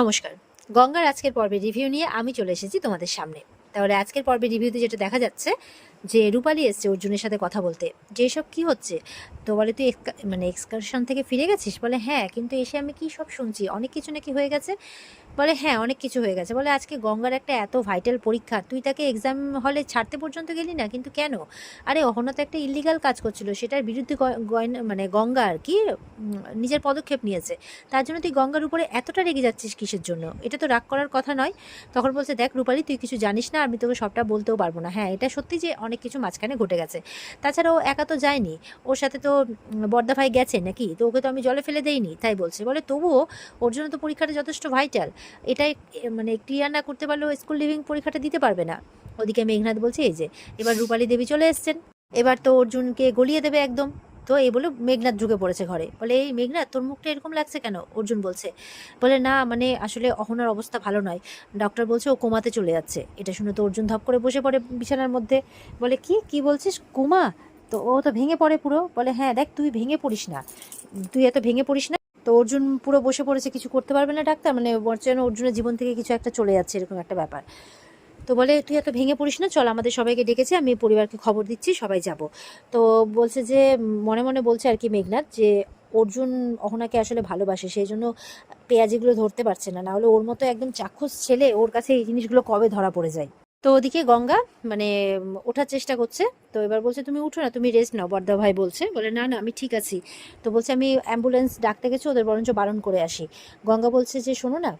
নমস্কার। গঙ্গার আজকের পর্বের রিভিউ নিয়ে আমি চলে এসেছি তোমাদের সামনে। তাহলে আজকের পর্বের রিভিউতে যেটা দেখা যাচ্ছে যে রূপালী এসছে অর্জুনের সাথে কথা বলতে, যে এসব কী হচ্ছে। তো বলে তুই এক্সকারশন থেকে ফিরে গেছিস? বলে হ্যাঁ, কিন্তু এসে আমি কি সব শুনছি অনেক কিছু নাকি হয়ে গেছে। বলে হ্যাঁ, অনেক কিছু হয়ে গেছে। বলে আজকে গঙ্গার একটা এত ভাইটাল পরীক্ষা, তুই তাকে এক্সাম হলে ছাড়তে পর্যন্ত গেলি না, কিন্তু কেন? আরে অহনা তো একটা ইলিগাল কাজ করছিল, সেটার বিরুদ্ধে গঙ্গা আর কি নিজের পদক্ষেপ নিয়েছে। তার জন্য তুই গঙ্গার উপরে এতটা রেগে যাচ্ছিস কিসের জন্য? এটা তো রাগ করার কথা নয়। তখন বলছে দেখ রূপালী, তুই কিছু জানিস না, আমি তোকে সবটা বলতেও পারবো না। হ্যাঁ, এটা সত্যি যে অনেক কিছু মাঝখানে ঘটে গেছে। তাছাড়া ও একা তো যায়নি, ওর সাথে তো বড়দা ভাই গেছে নাকি, তো ওকে তো আমি জলে ফেলে দেইনি। তাই বলছে। বলে তবুও ওর জন্য তো পরীক্ষাটা যথেষ্ট ভাইটাল। এটাই ক্লিয়ার না করতে পারলেও স্কুল লিভিং পরীক্ষাটা দিতে পারবে না। ওদিকে মেঘনাথ বলছে এই যে এবার রূপালী দেবী চলে এসছেন, এবার তো অর্জুনকে গলিয়ে দেবে একদম। তো এই বলে মেঘনাথ ঢুকে পড়েছে ঘরে। বলে এই মেঘনাথ, তোর মুখটা এরকম লাগছে কেন? অর্জুন বলছে। বলে না আসলে অহনার অবস্থা ভালো নয়, ডক্টর বলছে ও কোমাতে চলে যাচ্ছে। এটা শুনে তো অর্জুন ধপ করে বসে পড়ে বিছানার মধ্যে। বলে কি কি বলছিস, কোমা? তো ও তো ভেঙে পড়ে পুরো। বলে হ্যাঁ দেখ, তুই ভেঙে পড়িস না, তুই এত ভেঙে পড়িস না। তো অর্জুন পুরো বসে পড়েছে, কিছু করতে পারবে না ডাক্তার, যেন অর্জুনের জীবন থেকে কিছু একটা চলে যাচ্ছে এরকম একটা ব্যাপার। তো বলে তুই এত ভেঙে পড়িস না, চল আমাদের সবাইকে ডেকেছে, আমি পরিবারকে খবর দিচ্ছি, সবাই যাব। তো বলছে যে মনে মনে বলছে আর কি মেঘনাথ, যে অর্জুন অহনাকে আসলে ভালোবাসে, সেই জন্য পেঁয়াজিগুলো ধরতে পারছে না, নাহলে ওর মতো একদম চাক্ষুষ ছেলে ওর কাছে এই জিনিসগুলো কবে ধরা পড়ে যায়। তো ওদিকে গঙ্গা ওঠার চেষ্টা করছে। তো এবার বলছে তুমি উঠো না, তুমি রেস্ট নাও, বড়দা ভাই বলছে। বলে না না, আমি ঠিক আছি। তো বলছে আমি অ্যাম্বুলেন্স ডাকতে গেছি, ওদের বরঞ্চ বারণ করে আসি। গঙ্গা বলছে যে শোনো না,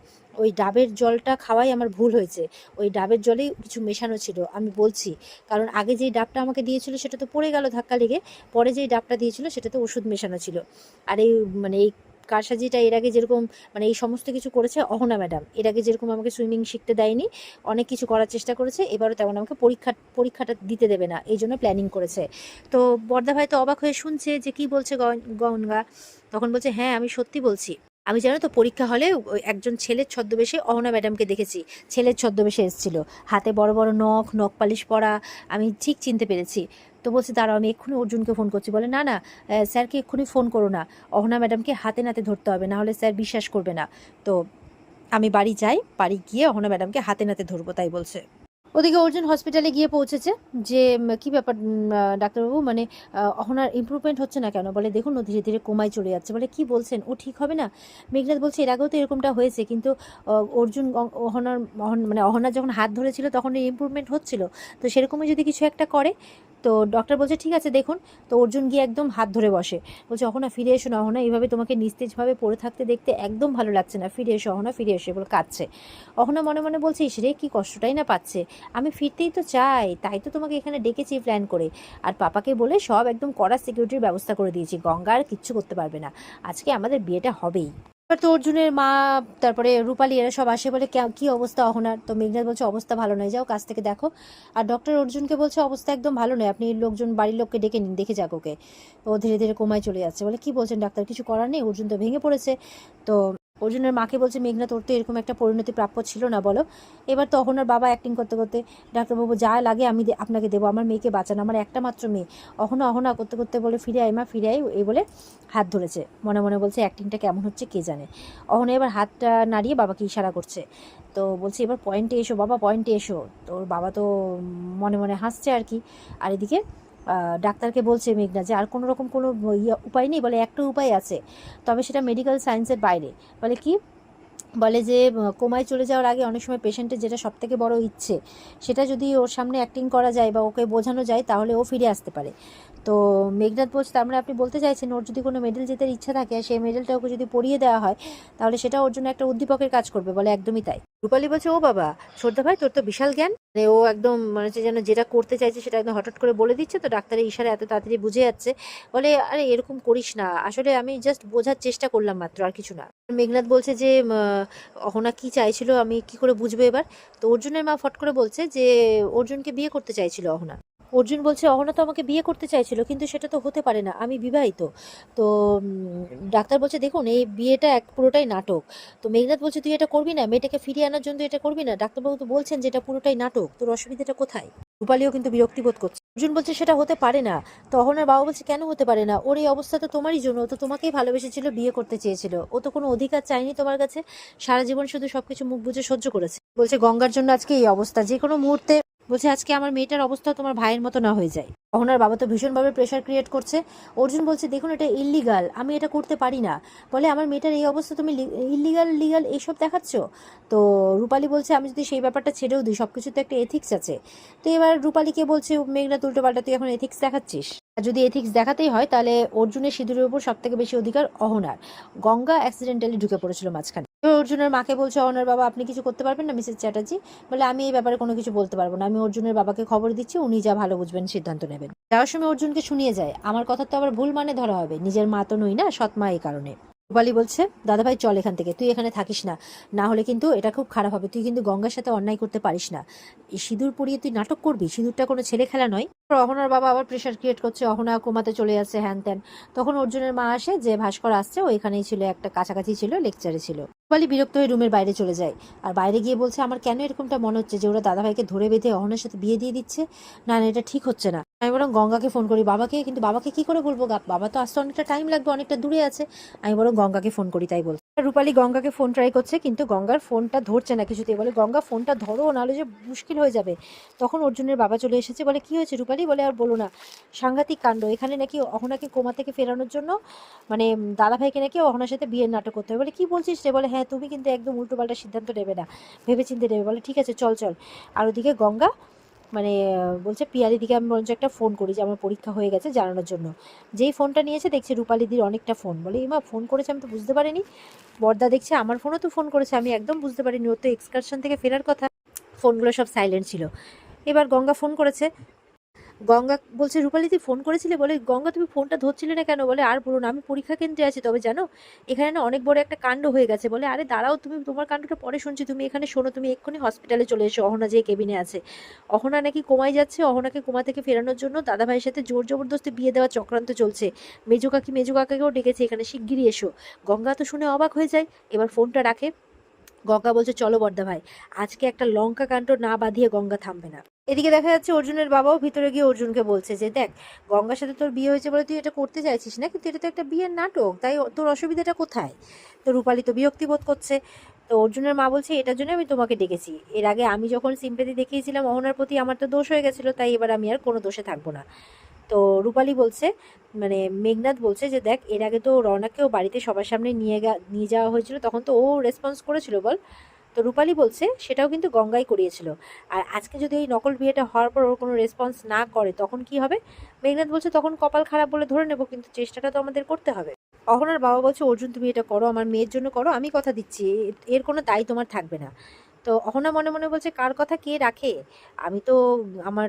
ওই ডাবের জলটা খাওয়াই আমার ভুল হয়েছে, ওই ডাবের জলেই কিছু মেশানো ছিল, আমি বলছি। কারণ আগে যেই ডাবটা আমাকে দিয়েছিল সেটা তো পড়ে গেল ধাক্কা লেগে, পরে যেই ডাবটা দিয়েছিল সেটাতে ওষুধ মেশানো ছিল। আর এই কারসাজিটা এর আগে যেরকম এই সমস্ত কিছু করেছে অহনা ম্যাডাম, এর আগে যেরকম আমাকে সুইমিং শিখতে দেয়নি, অনেক কিছু করার চেষ্টা করেছে, এবারও তেমন আমাকে পরীক্ষাটা দিতে দেবে না, এই জন্য প্ল্যানিং করেছে। তো বড়দা ভাই তো অবাক হয়ে শুনছে যে কি বলছে গঙ্গা। তখন বলছে হ্যাঁ, আমি সত্যি বলছি। আমি জানো তো পরীক্ষা হলে একজন ছেলের ছদ্মবেশে অহনা ম্যাডামকে দেখেছি, ছেলের ছদ্মবেশে এসেছিল, হাতে বড় বড় নখ পালিশ পরা, আমি ঠিক চিনতে পেরেছি। তো বলছে দাঁড়াও, আমি এক্ষুনি অর্জুনকে ফোন করছি। বলে না না, স্যারকে এক্ষুনি ফোন করো না, অহনা ম্যাডামকে হাতে নাতে ধরতে হবে, না হলে স্যার বিশ্বাস করবে না। তো আমি বাড়ি যাই, বাড়ি গিয়ে অহনা ম্যাডামকে হাতে নাতে ধরবো, তাই বলছে। ওদিকে অর্জুন হসপিটালে গিয়ে পৌঁছেছে, যে কি ব্যাপার ডাক্তারবাবু, অহনার ইমপ্রুভমেন্ট হচ্ছে না কেন? বলে দেখুন ও ধীরে ধীরে কোমায় চলে যাচ্ছে। বলে কি বলছেন, ও ঠিক হবে না? মেঘনাথ বলছে এর আগেও তো এরকমটা হয়েছে, কিন্তু অর্জুন অহনার যখন হাত ধরেছিল তখন ইমপ্রুভমেন্ট হচ্ছিল, তো সেরকমই যদি কিছু একটা করে। তো ডক্টর বলছে ঠিক আছে দেখুন। তো অর্জুন গিয়ে একদম হাত ধরে বসে, বলছে অহনা ফিরে এসো না, অহনা এইভাবে তোমাকে নিস্তেজভাবে পড়ে থাকতে দেখতে একদম ভালো লাগছে না, ফিরে এসো অহনা, ফিরে এসো, বলে কাঁদছে। অহনা মনে মনে বলছে ইসরে কি কষ্টটাই না পাচ্ছে, আমি ফিরতেই তো চাই, তাই তো তোমাকে এখানে ডেকেছি প্ল্যান করে। আর পাপাকে বলে সব একদম কড়া সিকিউরিটির ব্যবস্থা করে দিয়েছি, গঙ্গা আর কিচ্ছু করতে পারবে না, আজকে আমাদের বিয়েটা হবেই। এবার তো অর্জুনের মা, তারপরে রূপালী, এরা সব আসে। বলে কি অবস্থা অহনার? তো মেঘনাথ বলছে অবস্থা ভালো নয়, যাও কাছ থেকে দেখো। আর ডক্টর অর্জুনকে বলছে অবস্থা একদম ভালো নয়, আপনি লোকজন বাড়ির লোককে ডেকে নিন, দেখে যাক ওকে, ও ধীরে ধীরে কোমায় চলে যাচ্ছে। বলে কি বলছেন ডাক্তার, কিছু করার নেই, অর্জুন তো ভেঙে পড়েছে। তো অর্জুনের মাকে বলছে মেঘনাথ, ওর তো এরকম একটা পরিণতি প্রাপ্য ছিল না বলো। এবার তো অহনার বাবা অ্যাক্টিং করতে করতে, ডাক্তারবাবু যা লাগে আমি আপনাকে দেবো, আমার মেয়েকে বাঁচান, আমার একটা মাত্র মেয়ে। অহনা অহনা করতে করতে বলে ফিরে আয় মা, ফিরে আয়, এই বলে হাত ধরেছে। মনে মনে বলছে অ্যাক্টিংটা কেমন হচ্ছে কে জানে। অহনা এবার হাতটা নাড়িয়ে বাবাকে ইশারা করছে। তো বলছে এবার পয়েন্টে এসো বাবা, পয়েন্টে এসো। তো ওর বাবা তো মনে মনে হাসছে আর কি। আর এদিকে ডাক্তারকে বলছে মেঘনা যে আর কোনো রকম কোনো উপায় নেই। বলে একটা উপায় আছে, তবে সেটা মেডিকেল সায়েন্সের বাইরে। বলে কি? বলে যে কোমায় চলে যাওয়ার আগে অনেক সময় পেশেন্টের যেটা সবথেকে বড় ইচ্ছে, সেটা যদি ওর সামনে অ্যাক্টিং করা যায় বা ওকে বোঝানো যায়, তাহলে ও ফিরে আসতে পারে। তো মেঘনাথ বলছে তার আপনি বলতে চাইছেন ওর যদি কোনো মেডেল জেতার ইচ্ছা থাকে, সেই মেডেলটা ওকে যদি পরিয়ে দেওয়া হয়, তাহলে সেটা ওর জন্য একটা উদ্দীপকের কাজ করবে। বলে একদমই তাই। রূপালী বলছে ও বাবা, ছোটদা ভাই তোর তো বিশাল জ্ঞান। ও একদম মনে হচ্ছে যেন যেটা করতে চাইছে সেটা একদম হঠাৎ করে বলে দিচ্ছে, তো ডাক্তারের ইশারা এত তাড়াতাড়ি বুঝে যাচ্ছে। বলে আরে এরকম করিস না, আসলে আমি জাস্ট বোঝার চেষ্টা করলাম মাত্র, আর কিছু না। মেঘনাথ বলছে যে অহনা কি চাইছিল আমি কি করে বুঝবো এবার? তো অর্জুনের মা ফট করে বলছে যে অর্জুনকে বিয়ে করতে চাইছিল অহনা। অর্জুন বলছে অহনা তো আমাকে বিয়ে করতে চাইছিল, কিন্তু সেটা তো হতে পারে না, আমি বিবাহিত। তো ডাক্তার বলছে দেখুন এই বিয়েটা পুরোটাই নাটক। তো মেঘনাথ বলছে তুই এটা করবি না, মেয়েটাকে ফিরিয়ে আনার জন্য এটা করবি না? ডাক্তারবাবু তো বলছেন যে এটা পুরোটাই নাটক, তোর অসুবিধাটা কোথায়? রূপালীও কিন্তু বিরক্তি বোধ করছে। অর্জুন বলছে সেটা হতে পারে না। তো অহনার বাবা বলছে কেন হতে পারে না, ওর এই অবস্থা তো তোমারই জন্য, ও তো তোমাকেই ভালোবেসেছিল, বিয়ে করতে চেয়েছিল, ও তো কোনো অধিকার চায়নি তোমার কাছে, সারা জীবন শুধু সবকিছু মুখ বুজে সহ্য করেছে। বলছে গঙ্গার জন্য আজকে এই অবস্থা, যে কোনো মুহূর্তে বলছে আজকে আমার মেয়েটার অবস্থা তোমার ভাইয়ের মতো না হয়ে যায়। অহনার বাবা তো ভীষণভাবে প্রেশার ক্রিয়েট করছে। অর্জুন বলছে দেখুন এটা ইল্লিগাল, আমি এটা করতে পারি না। বলে আমার মেয়েটার এই অবস্থা তুমি ইল্লিগাল লিগাল এইসব দেখাচ্ছ। তো রূপালী বলছে আমি যদি সেই ব্যাপারটা ছেড়েও দিই, সবকিছু তো একটা এথিক্স আছে। তো এবার রূপালীকে বলছে মেঘনাথ উল্টো পাল্টা তুই এখন এথিক্স দেখাচ্ছিস, আর যদি এথিক্স দেখাতেই হয় তাহলে অর্জুনের সিঁদুরের উপর সব থেকে বেশি অধিকার অহনার। গঙ্গা অ্যাক্সিডেন্টালি ঢুকে পড়েছিল মাঝখানে। তো অর্জুনের মাকে বলছে অহনার বাবা আপনি কিছু করতে পারবেন না মিসেস চ্যাটার্জি। বলে আমি এই ব্যাপারে কোনো কিছু বলতে পারবো না, আমি অর্জুনের বাবাকে খবর দিচ্ছি, উনি যা ভালো বুঝবেন সিদ্ধান্ত নেবেন। যাওয়ার সময় অর্জুনকে শুনিয়ে যায় আমার কথা তো আবার ভুল মানে ধরা হবে, নিজের মা তো নই না, সৎ মা, এই কারণে। রূপালী বলছে দাদাভাই চল এখান থেকে, তুই এখানে থাকিস না, না হলে কিন্তু এটা খুব খারাপ হবে, তুই কিন্তু গঙ্গার সাথে অন্যায় করতে পারিস না, এই সিঁদুর পরিয়ে তুই নাটক করবি, সিঁদুরটা কোনো ছেলে খেলা নয়। অহনার বাবা আবার প্রেশার ক্রিয়েট করছে, অহনা কোমাতে চলে যাচ্ছে হ্যান ত্যান। তখন অর্জুনের মা আসে, যে ভাস্কর আসছে ও এখানেই ছিল, একটা কাছাকাছি ছিল, লেকচারে ছিল। রূপালী বিরক্ত হয়ে রুমের বাইরে চলে যায়, আর বাইরে গিয়ে বলছে আমার কেন এরকমটা মনে হচ্ছে যে ওরা দাদাভাইকে ধরে বেঁধে অহনার সাথে বিয়ে দিয়ে দিচ্ছে, না না এটা ঠিক হচ্ছে না। আমি বরং গঙ্গাকে ফোন করি, বাবাকে, কিন্তু বাবাকে কি করে বলবো, বাবা তো আসতে অনেকটা টাইম লাগবে, অনেকটা দূরে আছে, আমি বরং গঙ্গাকে ফোন করি, তাই বলছে। রূপালী গঙ্গাকে ফোন ট্রাই করছে, কিন্তু গঙ্গার ফোনটা ধরছে না কিছুতেই। বলে গঙ্গা ফোনটা ধরো, নাহলে যে মুশকিল হয়ে যাবে। তখন অর্জুনের বাবা চলে এসেছে, বলে কি হয়েছে রূপালী। বলে আর বলো না, সাংঘাতিক কাণ্ড, এখানে নাকি অহনাকে কোমা থেকে ফেরানোর জন্য মানে দাদাভাইকে নাকি অহনার সাথে বিয়ের নাটক করতে হবে। বলে কি বলছিস রে। বলে হ্যাঁ তুমি কিন্তু একদম উল্টোপাল্টা সিদ্ধান্ত নেবে না, ভেবেচিন্তে নেবে। বলে ঠিক আছে চল চল। আর ওদিকে গঙ্গা মানে বলছে পিয়ালি দিকে আমি বরঞ্চ একটা ফোন করি, যে আমার পরীক্ষা হয়ে গেছে জানানোর জন্য। যেই ফোনটা নিয়েছে দেখছে রূপালীদির অনেকটা ফোন। বলে এমা ফোন করেছে, আমি তো বুঝতে পারিনি। বর্দা দেখছে আমার ফোনও তো ফোন করেছে, আমি একদম বুঝতে পারিনি, ওর তো এক্সকারশন থেকে ফেরার কথা, ফোনগুলো সব সাইলেন্ট ছিল। এবার গঙ্গা ফোন করেছে, গঙ্গা বলছে রূপালী তুই ফোন করেছিলে। বলে গঙ্গা তুমি ফোনটা ধরছিলে না কেন। বলে আর বলুন, আমি পরীক্ষা কেন্দ্রে আছি, তবে জানো এখানে না অনেক বড় একটা কাণ্ড হয়ে গেছে। বলে আরে দাঁড়াও, তুমি তোমার কাণ্ডটা পরে শুনছি, তুমি এখানে শোনো, তুমি এক্ষুনি হসপিটালে চলে এসো, অহনা যে কেবিনে আছে। অহনা নাকি কোমায় যাচ্ছে, অহনাকে কোমা থেকে ফেরানোর জন্য দাদাভাইয়ের সাথে জোর জবরদস্তি বিয়ে দেওয়ার চক্রান্ত চলছে, মেজো কাকি মেজো কাকাকেও ডেকেছে এখানে, শিগগিরই এসো। গঙ্গা তো শুনে অবাক হয়ে যায়, এবার ফোনটা রাখে। গঙ্গা বলছে চলো বর্দা ভাই, আজকে একটা লঙ্কা কাণ্ড না বাঁধিয়ে গঙ্গা থামবে না। এদিকে দেখা যাচ্ছে অর্জুনের বাবাও ভিতরে গিয়ে অর্জুনকে বলছে যে দেখ, গঙ্গার সাথে তোর বিয়ে হয়েছে বলে তুই এটা করতে চাইছিস না, কিন্তু এটা তো একটা বিয়ের নাটক, তাই তোর অসুবিধাটা কোথায়। তো রূপালী তো বিরক্তি বোধ করছে। তো অর্জুনের মা বলছে এটার জন্য আমি তোমাকে ডেকেছি, এর আগে আমি যখন সিম্পেথি দেখিয়েছিলাম অহনার প্রতি, আমার তো দোষ হয়ে গেছিলো, তাই এবার আমি আর কোনো দোষে থাকবো না। তো রূপালী বলছে মানে মেঘনাথ বলছে যে দেখ, এর আগে তো রওনাকেও বাড়িতে সবার সামনে নিয়ে যাওয়া হয়েছিল, তখন তো ও রেসপন্স করেছিল বল। তো রূপালী বলছে সেটাও কিন্তু গঙ্গাই করিয়েছিল, আর আজকে যদি এই নকল বিয়েটা হওয়ার পর ওর কোনো রেসপন্স না করে তখন কি হবে। মেঘনাথ বলছে তখন কপাল খারাপ বলে ধরে নেব, কিন্তু চেষ্টাটা তো আমাদের করতে হবে। অহনার বাবা বলছে অর্জুন তুমি এটা করো, আমার মেয়ের জন্য করো, আমি কথা দিচ্ছি এর কোনো দায় তোমার থাকবে না। তো অহনা মনে মনে বলছে কার কথা কে রাখে, আমি তো আমার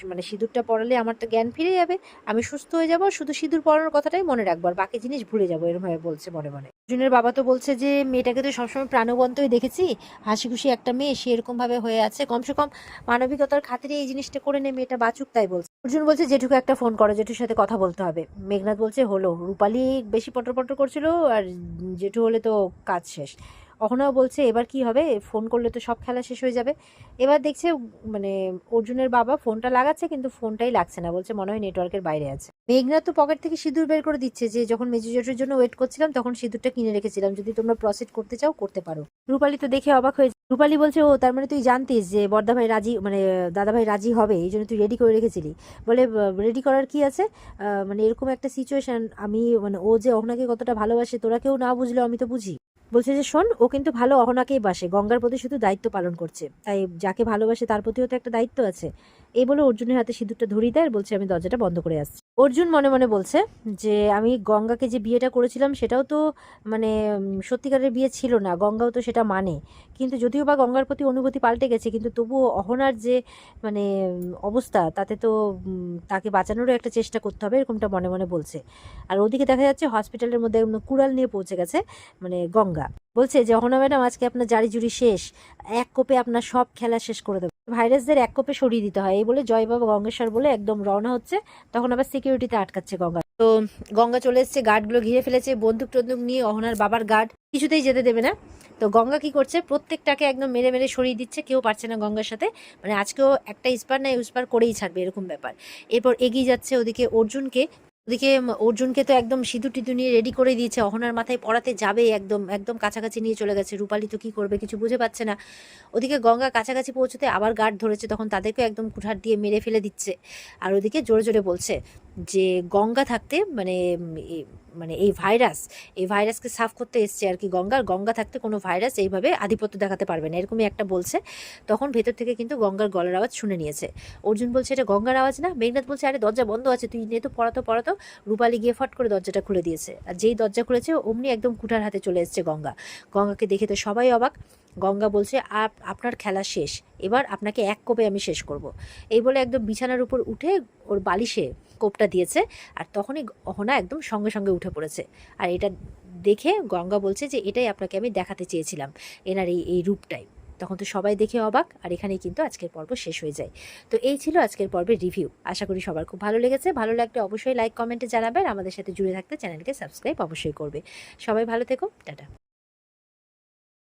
মানে সিঁদুরটা পরালে আমার তো জ্ঞান ফিরে যাবে, আমি সুস্থ হয়ে যাবো, শুধু সিঁদুর পরানোর কথাটাই মনে রাখবো, আর বাকি জিনিস ভুলে যাবো, এরমভাবে বলছে মনে মনে। অর্জুনের বাবা তো বলছে যে মেয়েটাকে তো সবসময় প্রাণবন্তই দেখেছি, হাসি খুশি একটা মেয়ে, সে এরকম ভাবে হয়ে আছে, কমসে কম মানবিকতার খাতিরে এই জিনিসটা করে নে, মেয়েটা বাঁচুক, তাই বলছে। অর্জুন বলছে জেঠুকে একটা ফোন করো, জেঠুর সাথে কথা বলতে হবে। মেঘনাথ বলছে হলো, রূপালী বেশি পটর পটর করছিল, আর জেঠু হলে তো কাজ শেষ। অহনাও বলছে এবার কি হবে, ফোন করলে তো সব খেলা শেষ হয়ে যাবে। এবার দেখছে মানে অর্জুনের বাবা ফোনটা লাগাচ্ছে, কিন্তু ফোনটাই লাগছে না, বলছে মনে হয় নেটওয়ার্কের বাইরে আছে। মেঘনাথ তো পকেট থেকে সিঁদুর বের করে দিচ্ছে, যে যখন মেজু জেঠুর জন্য ওয়েট করছিলাম তখন সিঁদুরটা কিনে রেখেছিলাম, যদি তোমরা প্রসিড করতে চাও করতে পারো। রূপালী তো দেখে অবাক হয়ে, রূপালী বলছে ও তার মানে তুই জানতিস যে বর্দা ভাই রাজি, মানে দাদা ভাই রাজি হবে, এই জন্য তুই রেডি করে রেখেছিলি। বলে রেডি করার কি আছে, মানে এরকম একটা সিচুয়েশন, আমি মানে ও যে অহনাকে কতটা ভালোবাসে তোরা কেউ না বুঝলেও আমি তো বুঝি। বলছে যে শোন, ও কিন্তু ভালো অহনাকেই বাসে, গঙ্গার প্রতি শুধু দায়িত্ব পালন করছে, তাই যাকে ভালোবাসে তার প্রতিও তো একটা দায়িত্ব আছে। এই বলে অর্জুনের হাতে সিঁদুরটা ধরিয়ে দেয়, আর বলছে আমি দরজাটা বন্ধ করে আসছি। অর্জুন মনে মনে বলছে যে আমি গঙ্গাকে যে বিয়েটা করেছিলাম সেটাও তো মানে সত্যিকারের বিয়ে ছিল না, গঙ্গাও তো সেটা মানে, কিন্তু যদিও বা গঙ্গার প্রতি অনুভূতি পাল্টে গেছে, কিন্তু তবুও অহনার যে মানে অবস্থা, তাতে তো তাকে বাঁচানোরও একটা চেষ্টা করতে হবে, এরকমটা মনে মনে বলছে। আর ওদিকে দেখা যাচ্ছে হসপিটালের মধ্যে কুড়াল নিয়ে পৌঁছে গেছে মানে গঙ্গা। বলছে যে অহনা ম্যাডাম আজকে আপনার জারি জুরি শেষ, এক কোপে আপনার সব খেলা শেষ করে দেবে, ভাইরাসদের এক কোপে সরিয়ে দিতে হয়, এই বলে জয় বাবা গঙ্গেশ্বর বলে একদম রওনা হচ্ছে। তখন আবার সিকিউরিটিতে আটকাচ্ছে গঙ্গা। তো গঙ্গা চলে এসছে, গার্ডগুলো ঘিরে ফেলেছে বন্দুক টন্দুক নিয়ে, অহনার বাবার গার্ড। কিছুতেই যেতে দেবে না। তো গঙ্গা কি করছে, প্রত্যেকটাকে একদম মেরে মেরে সরিয়ে দিচ্ছে, কেউ পারছে না গঙ্গার সাথে, মানে আজকেও একটা ইস্পার না ইস্পার করেই ছাড়বে এরকম ব্যাপার। এরপর এগিয়ে যাচ্ছে ওদিকে অর্জুনকে তো একদম সিঁদুর টিঁদুর নিয়ে রেডি করে দিয়েছে, অহনার মাথায় পড়াতে যাবে, একদম একদম কাছাকাছি নিয়ে চলে গেছে। রূপালী তো কী করবে কিছু বুঝে পাচ্ছে না। ওদিকে গঙ্গা কাছাকাছি পৌঁছতে আবার গার্ড ধরেছে, তখন তাদেরকেও একদম কুঠার দিয়ে মেরে ফেলে দিচ্ছে। আর ওদিকে জোরে জোরে বলছে যে গঙ্গা থাকতে মানে এই ভাইরাসকে সাফ করতে এসছে আর কি। গঙ্গা থাকতে কোনো ভাইরাস এইভাবে আধিপত্য দেখাতে পারবে না, এরকমই একটা বলছে। তখন ভেতর থেকে কিন্তু গঙ্গার গলার আওয়াজ শুনে নিয়েছে। অর্জুন বলছে এটা গঙ্গার আওয়াজ না। মেঘনাথ বলছে আরে দরজা বন্ধ আছে, তুই নে তো পড়াতো। রূপালী গিয়ে ফট করে দরজাটা খুলে দিয়েছে, আর যেই দরজা খুলেছে অমনি একদম কুঠার হাতে চলে এসছে গঙ্গা। গঙ্গাকে দেখে তো সবাই অবাক। গঙ্গা বলছে আপনার খেলা শেষ, এবার আপনাকে এক কোপে আমি শেষ করব। এই বলে একদম বিছানার উপর উঠে ওর বালিশে কোপটা দিয়েছে। আর তখনই অহনা একদম সঙ্গে সঙ্গে উঠে পড়েছে। আর এটা দেখে গঙ্গা বলছে যে এটাই আপনাকে আমি দেখাতে চেয়েছিলাম, এনার এই রূপটাই। তখন তো সবাই দেখে অবাক, আর এখানেই কিন্তু আজকের পর্ব শেষ হয়ে যায়। তো এই ছিল আজকের পর্বের রিভিউ। আশা করি সবার খুব ভালো লেগেছে। ভালো লাগলে অবশ্যই লাইক কমেন্টে জানাবেন, আমাদের সাথে জুড়ে থাকতে চ্যানেলকে সাবস্ক্রাইব অবশ্যই করবে। সবাই ভালো থেকো, টাটা।